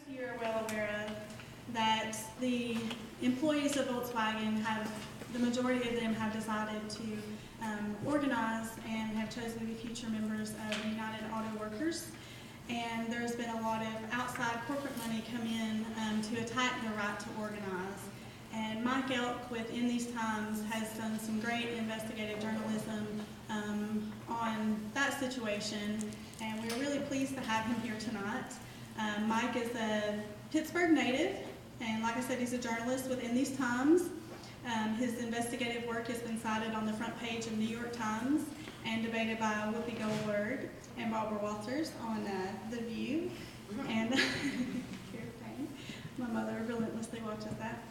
you're well aware of, that the employees of Volkswagen the majority of them have decided to organize and have chosen to be future members of United Auto Workers. And there's been a lot of outside corporate money come in to attack their right to organize. And Mike Elk, within these times, has done some great investigative journalism on that situation, and we're really pleased to have him here tonight. Mike is a Pittsburgh native, and like I said, he's a journalist within these times. His investigative work has been cited on the front page of New York Times and debated by Whoopi Goldberg and Barbara Walters on The View. And my mother relentlessly watches that.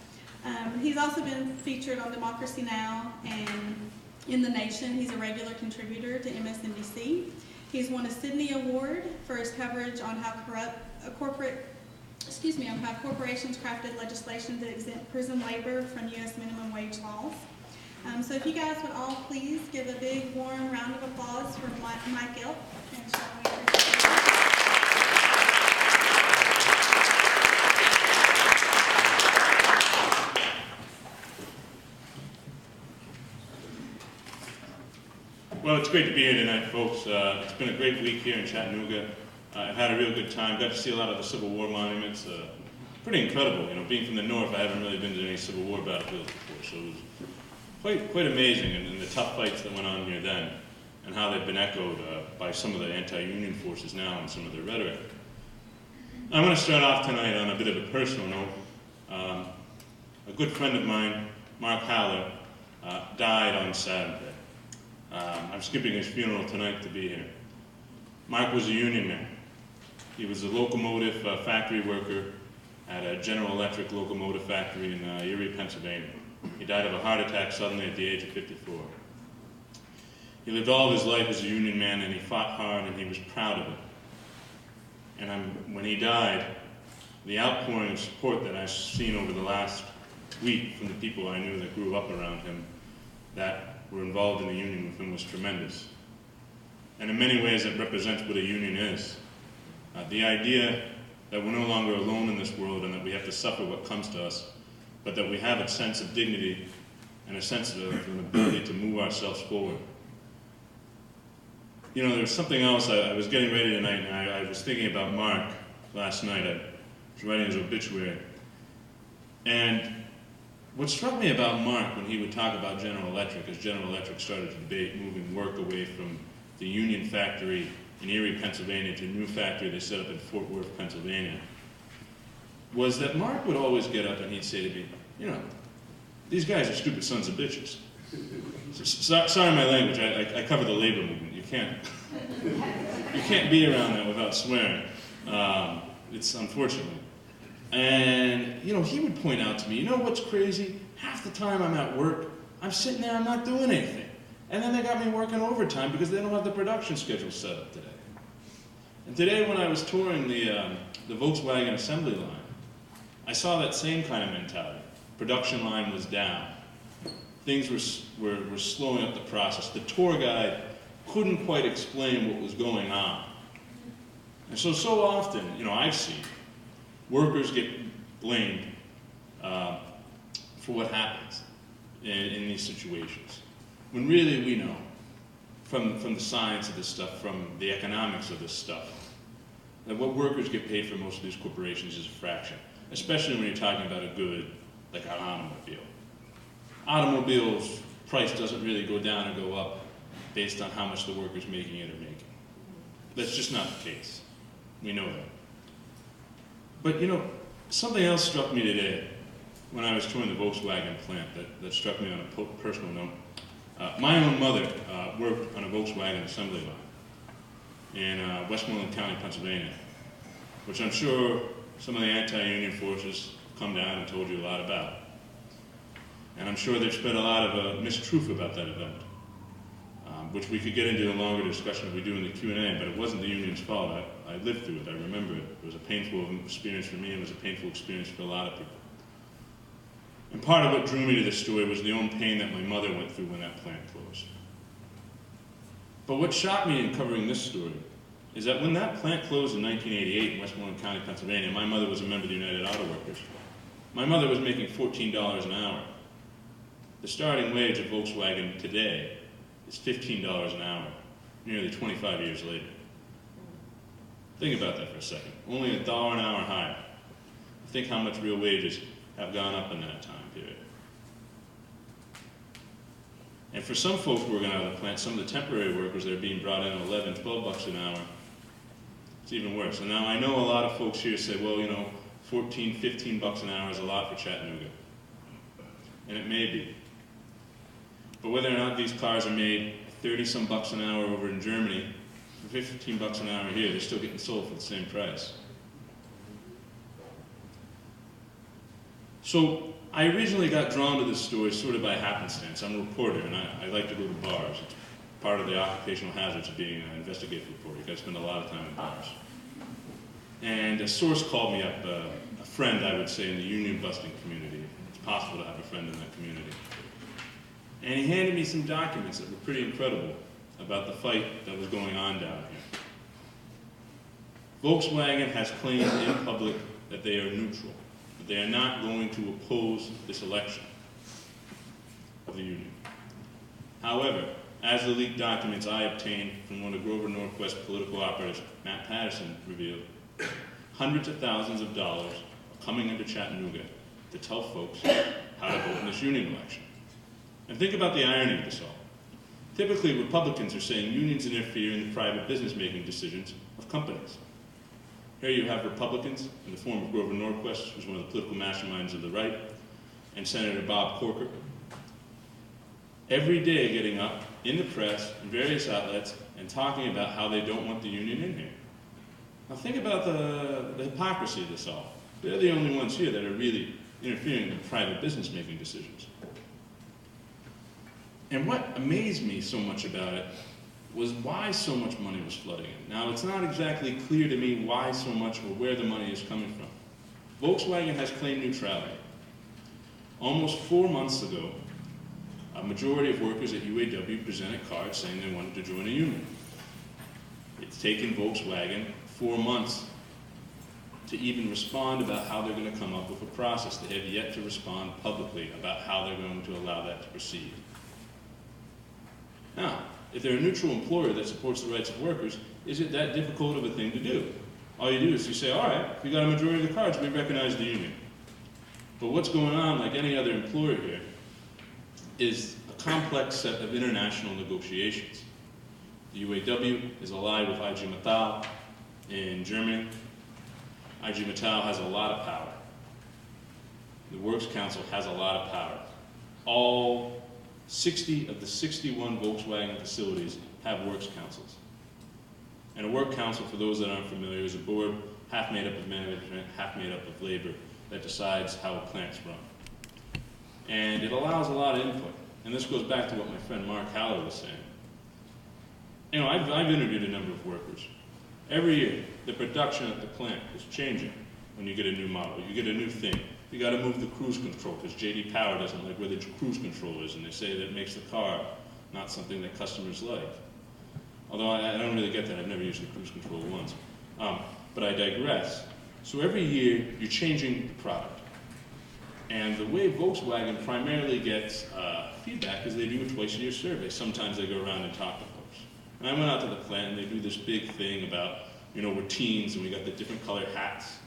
He's also been featured on Democracy Now! And in The Nation. He's a regular contributor to MSNBC. He's won a Sydney Award for his coverage on how corporations crafted legislation to exempt prison labor from U.S. minimum wage laws. So if you guys would all please give a big warm round of applause for Mike Elk and Sean Weaver. Well, it's great to be here tonight, folks. It's been a great week here in Chattanooga. I've had a real good time. Got to see a lot of the Civil War monuments. Pretty incredible. You know, being from the North, I haven't really been to any Civil War battlefields before, so it was quite amazing, and the tough fights that went on here then, and how they've been echoed by some of the anti-union forces now and some of their rhetoric. I'm going to start off tonight on a bit of a personal note. A good friend of mine, Mark Haller, died on Saturday. I'm skipping his funeral tonight to be here. Mark was a union man. He was a locomotive factory worker at a General Electric locomotive factory in Erie, Pennsylvania. He died of a heart attack suddenly at the age of 54. He lived all of his life as a union man, and he fought hard, and he was proud of it. And when he died, the outpouring of support that I've seen over the last week from the people I knew that grew up around him that were involved in the union with him was tremendous. And in many ways, it represents what a union is. The idea that we're no longer alone in this world and that we have to suffer what comes to us, but that we have a sense of dignity and a sense of an ability to move ourselves forward. You know, there's something else. I was getting ready tonight, and I was thinking about Mark last night. I was writing his obituary. And what struck me about Mark when he would talk about General Electric, as General Electric started to debate moving work away from the union factory in Erie, Pennsylvania, to a new factory they set up in Fort Worth, Pennsylvania, was that Mark would always get up and he'd say to me, you know, these guys are stupid sons of bitches. Sorry my language, I cover the labor movement. You can't be around that without swearing. It's unfortunately. And, you know, he would point out to me, you know what's crazy? Half the time I'm at work, I'm sitting there, I'm not doing anything. And then they got me working overtime because they don't have the production schedule set up today. And today when I was touring the Volkswagen assembly line, I saw that same kind of mentality. Production line was down. Things were slowing up the process. The tour guide couldn't quite explain what was going on. And so often, you know, I've seen workers get blamed for what happens in these situations. When really we know, from the science of this stuff, from the economics of this stuff, that what workers get paid for most of these corporations is a fraction, especially when you're talking about a good like an automobile. Automobiles' price doesn't really go down or go up based on how much the worker's making it or making. That's just not the case. We know that. But you know, something else struck me today when I was touring the Volkswagen plant that struck me on a personal note. My own mother worked on a Volkswagen assembly line in Westmoreland County, Pennsylvania, which I'm sure some of the anti-union forces come down and told you a lot about. And I'm sure they've spread a lot of mistruth about that event, which we could get into a longer discussion if we do in the Q&A, but it wasn't the union's fault. I lived through it. I remember it. It was a painful experience for me. It was a painful experience for a lot of people. And part of what drew me to this story was the own pain that my mother went through when that plant closed. But what shocked me in covering this story is that when that plant closed in 1988 in Westmoreland County, Pennsylvania, my mother was a member of the United Auto Workers. My mother was making $14 an hour. The starting wage of Volkswagen today is $15 an hour, nearly 25 years later. Think about that for a second. Only $1 an hour higher. Think how much real wages have gone up in that time period. And for some folks working out of the plant, some of the temporary workers that are being brought in at 11, 12 bucks an hour, it's even worse. And now I know a lot of folks here say, well, 14, 15 bucks an hour is a lot for Chattanooga. And it may be. But whether or not these cars are made 30 some bucks an hour over in Germany, for 15 bucks an hour here, they're still getting sold for the same price. So I originally got drawn to this story sort of by happenstance. I'm a reporter, and I like to go to bars. It's part of the occupational hazards of being an investigative reporter. You got to spend a lot of time in bars. And a source called me up, a friend, I would say, in the union busting community. It's possible to have a friend in that community. And he handed me some documents that were pretty incredible about the fight that was going on down here. Volkswagen has claimed in public that they are neutral, that they are not going to oppose this election of the union. However, as the leaked documents I obtained from one of Grover Northwest political operatives, Matt Patterson, revealed, hundreds of thousands of dollars are coming into Chattanooga to tell folks how to vote in this union election. And think about the irony of this all. Typically, Republicans are saying unions interfere in the private business-making decisions of companies. Here you have Republicans in the form of Grover Norquist, who's one of the political masterminds of the right, and Senator Bob Corker, every day getting up in the press and various outlets and talking about how they don't want the union in here. Now think about the hypocrisy of this all. They're the only ones here that are really interfering in private business-making decisions. And what amazed me so much about it was why so much money was flooding in. Now, it's not exactly clear to me why so much or where the money is coming from. Volkswagen has claimed neutrality. Almost 4 months ago, a majority of workers at UAW presented cards saying they wanted to join a union. It's taken Volkswagen 4 months to even respond about how they're going to come up with a process. They have yet to respond publicly about how they're going to allow that to proceed. Now, if they're a neutral employer that supports the rights of workers, is it that difficult of a thing to do? All you do is you say, all right, we got a majority of the cards, we recognize the union. But what's going on, like any other employer here, is a complex set of international negotiations. The UAW is allied with IG Metall in Germany. IG Metall has a lot of power. The Works Council has a lot of power. All 60 of the 61 Volkswagen facilities have works councils. And a work council, for those that aren't familiar, is a board half made up of management, half made up of labor that decides how a plant's run. And it allows a lot of input. And this goes back to what my friend Mark Haller was saying. I've interviewed a number of workers. Every year, the production at the plant is changing when you get a new model. You get a new thing. You got to move the cruise control because J.D. Power doesn't like where the cruise control is, and they say that it makes the car not something that customers like. Although I don't really get that. I've never used the cruise control once. But I digress. So every year, you're changing the product. And the way Volkswagen primarily gets feedback is they do a twice-a-year survey. Sometimes they go around and talk to folks. And I went out to the plant, and they do this big thing about, we're teams, and we got the different colored hats,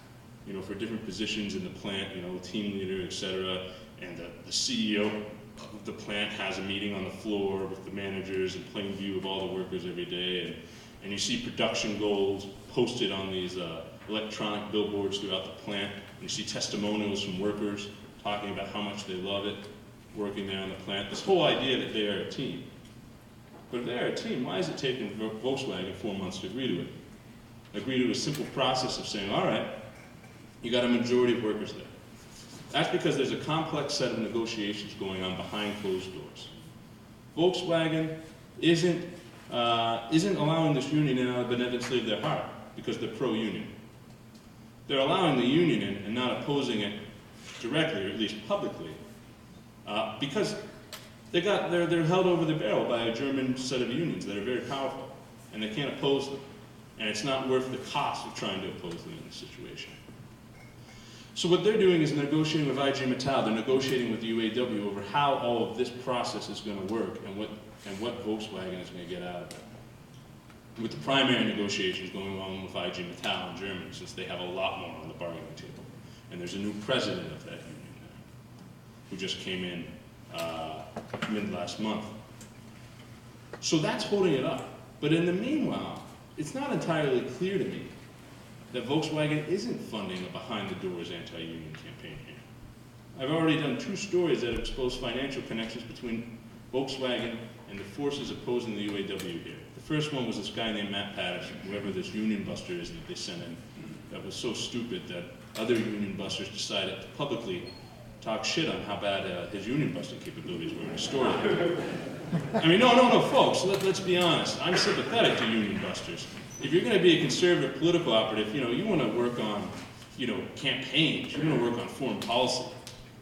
for different positions in the plant, team leader, et cetera. And the CEO of the plant has a meeting on the floor with the managers in plain view of all the workers every day. And you see production goals posted on these electronic billboards throughout the plant. And you see testimonials from workers talking about how much they love it, working there on the plant. This whole idea that they are a team. But if they are a team, why is it taking Volkswagen 4 months to agree to it? Agree to a simple process of saying, all right, you got a majority of workers there. That's because there's a complex set of negotiations going on behind closed doors. Volkswagen isn't allowing this union in out of benevolence of their heart because they're pro-union. They're allowing the union in and not opposing it directly, or at least publicly, because they're held over the barrel by a German set of unions that are very powerful, and they can't oppose them. And it's not worth the cost of trying to oppose them in this situation. So what they're doing is negotiating with IG Metall. They're negotiating with the UAW over how all of this process is going to work and what Volkswagen is going to get out of it. With the primary negotiations going on with IG Metall in Germany, since they have a lot more on the bargaining table. And there's a new president of that union now, who just came in mid last month. So that's holding it up. But in the meanwhile, it's not entirely clear to me that Volkswagen isn't funding a behind-the-doors anti-union campaign here. I've already done 2 stories that have exposed financial connections between Volkswagen and the forces opposing the UAW here. The first one was this guy named Matt Patterson, whoever this union buster is that they sent in, that was so stupid that other union busters decided to publicly talk shit on how bad his union busting capabilities were in a story. I mean, no, folks, let's be honest. I'm sympathetic to union busters. If you're going to be a conservative political operative, you want to work on, campaigns. You want to work on foreign policy.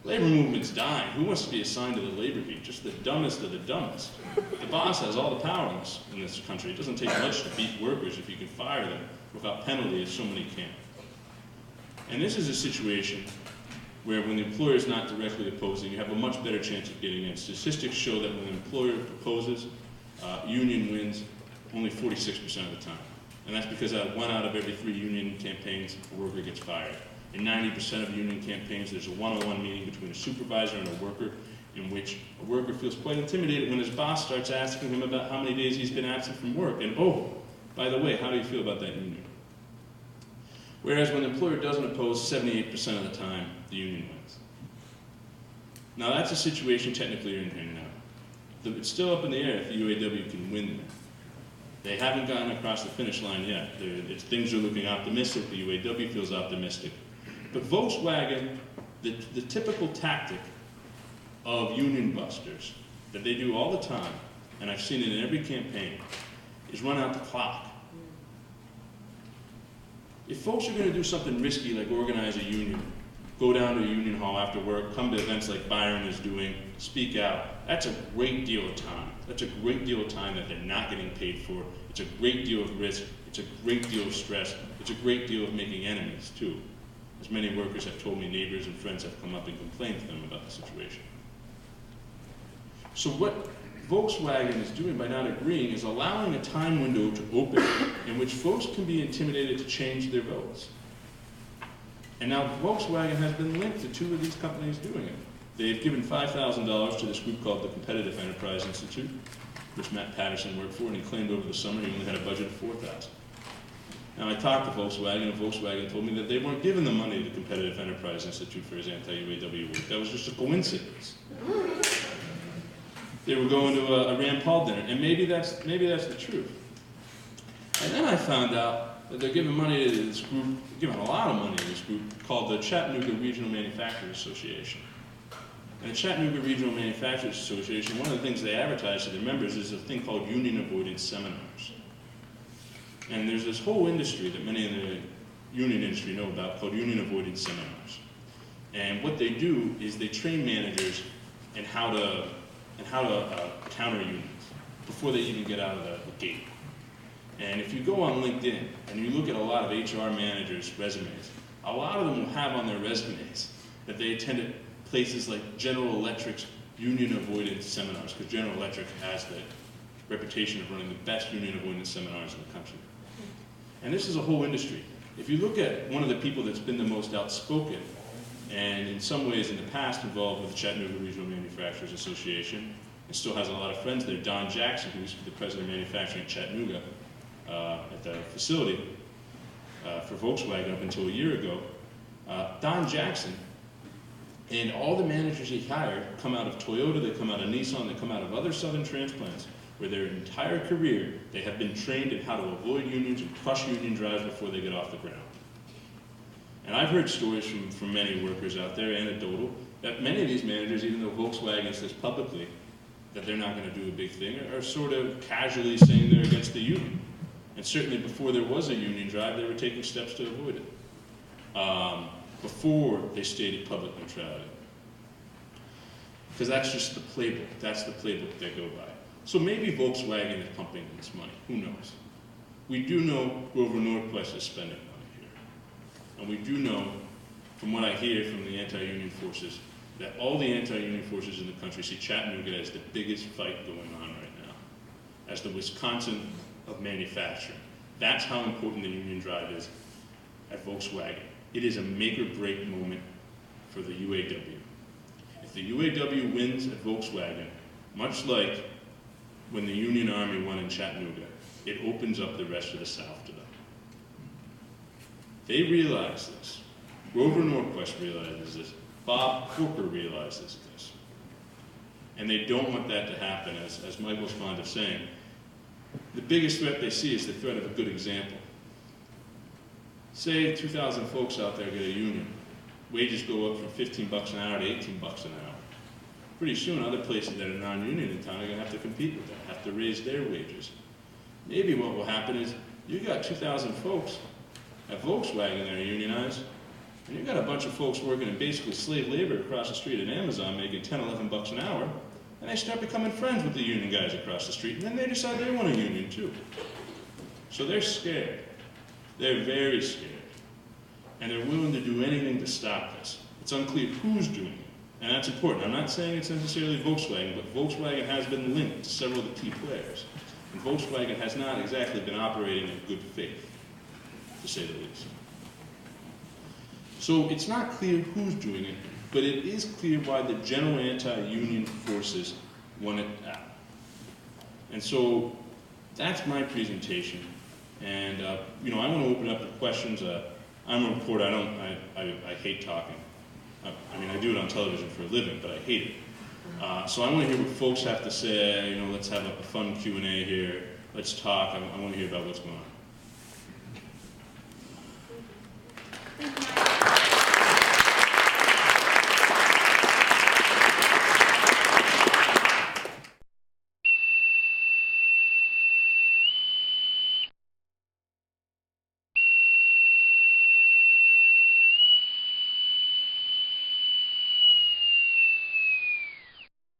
Labor movement's dying. Who wants to be assigned to the labor beat? Just the dumbest of the dumbest. The boss has all the power in this country. It doesn't take much to beat workers if you can fire them without penalty, as so many can. And this is a situation where when the employer is not directly opposing, you have a much better chance of getting in. Statistics show that when the employer opposes, union wins only 46% of the time. And that's because 1 out of every 3 union campaigns, a worker gets fired. In 90% of union campaigns, there's a one-on-one meeting between a supervisor and a worker in which a worker feels quite intimidated when his boss starts asking him about how many days he's been absent from work. And, oh, by the way, how do you feel about that union? Whereas when the employer doesn't oppose, 78% of the time, the union wins. Now that's a situation technically you're in here now. It's still up in the air if the UAW can win that. They haven't gotten across the finish line yet. Things are looking optimistic. The UAW feels optimistic. But Volkswagen, the typical tactic of union busters that they do all the time, and I've seen it in every campaign, is run out the clock. If folks are going to do something risky like organize a union, go down to a union hall after work, come to events like Byron is doing, speak out, that's a great deal of time. That's a great deal of time that they're not getting paid for. It's a great deal of risk. It's a great deal of stress. It's a great deal of making enemies, too. As many workers have told me, neighbors and friends have come up and complained to them about the situation. So what Volkswagen is doing by not agreeing is allowing a time window to open in which folks can be intimidated to change their votes. And now Volkswagen has been linked to 2 of these companies doing it. They've given $5,000 to this group called the Competitive Enterprise Institute, which Matt Patterson worked for, and he claimed over the summer he only had a budget of $4,000. Now I talked to Volkswagen, and Volkswagen told me that they weren't giving the money to the Competitive Enterprise Institute for his anti-UAW work. That was just a coincidence. They were going to a Rand Paul dinner, and maybe that's the truth. And then I found out that they're giving money to this group, giving a lot of money to this group called the Chattanooga Regional Manufacturers Association. And the Chattanooga Regional Manufacturers Association, one of the things they advertise to their members is a thing called union avoidance seminars. And there's this whole industry that many in the union industry know about called union avoidance seminars. And what they do is they train managers in how to counter unions before they even get out of the gate. And if you go on LinkedIn and you look at a lot of HR managers' resumes, a lot of them will have on their resumes that they attended places like General Electric's union avoidance seminars, because General Electric has the reputation of running the best union avoidance seminars in the country. And this is a whole industry. If you look at one of the people that's been the most outspoken, and in some ways in the past involved with the Chattanooga Regional Manufacturers Association, and still has a lot of friends there, Don Jackson, who used to be the president of manufacturing in Chattanooga at the facility for Volkswagen up until a year ago. Don Jackson and all the managers he hired come out of Toyota, they come out of Nissan, they come out of other southern transplants, where their entire career they have been trained in how to avoid unions and crush union drives before they get off the ground. And I've heard stories from many workers out there, anecdotal, that many of these managers, even though Volkswagen says publicly that they're not going to do a big thing, are sort of casually saying they're against the union. And certainly before there was a union drive, they were taking steps to avoid it. Before they stated public neutrality. Because that's just the playbook. That's the playbook they go by. So maybe Volkswagen is pumping this money. Who knows? we do know Grover Norquist is spending money here. And we do know, from what I hear from the anti-union forces, that all the anti-union forces in the country see Chattanooga as the biggest fight going on right now, as the Wisconsin of manufacturing. That's how important the union drive is at Volkswagen. It is a make or break moment for the UAW. If the UAW wins at Volkswagen, much like when the Union Army won in Chattanooga, it opens up the rest of the South to them. They realize this. Grover Norquist realizes this. Bob Corker realizes this. And they don't want that to happen, as Michael's fond of saying. The biggest threat they see is the threat of a good example. Say 2,000 folks out there get a union. Wages go up from 15 bucks an hour to 18 bucks an hour. Pretty soon, other places that are non-union in town are going to have to compete with that, have to raise their wages. Maybe what will happen is you got 2,000 folks at Volkswagen that are unionized, and you got a bunch of folks working in basically slave labor across the street at Amazon making 10, 11 bucks an hour, and they start becoming friends with the union guys across the street, and then they decide they want a union too. So they're scared. They're very scared. And they're willing to do anything to stop this. It's unclear who's doing it, and that's important. I'm not saying it's necessarily Volkswagen, but Volkswagen has been linked to several of the key players. And Volkswagen has not exactly been operating in good faith, to say the least. So it's not clear who's doing it, but it is clear why the general anti-union forces want it out. And so that's my presentation. And I want to open up to questions. I'm a reporter. I hate talking. I do it on television for a living, but I hate it. So I want to hear what folks have to say. Let's have a fun Q&A here. Let's talk. I want to hear about what's going on.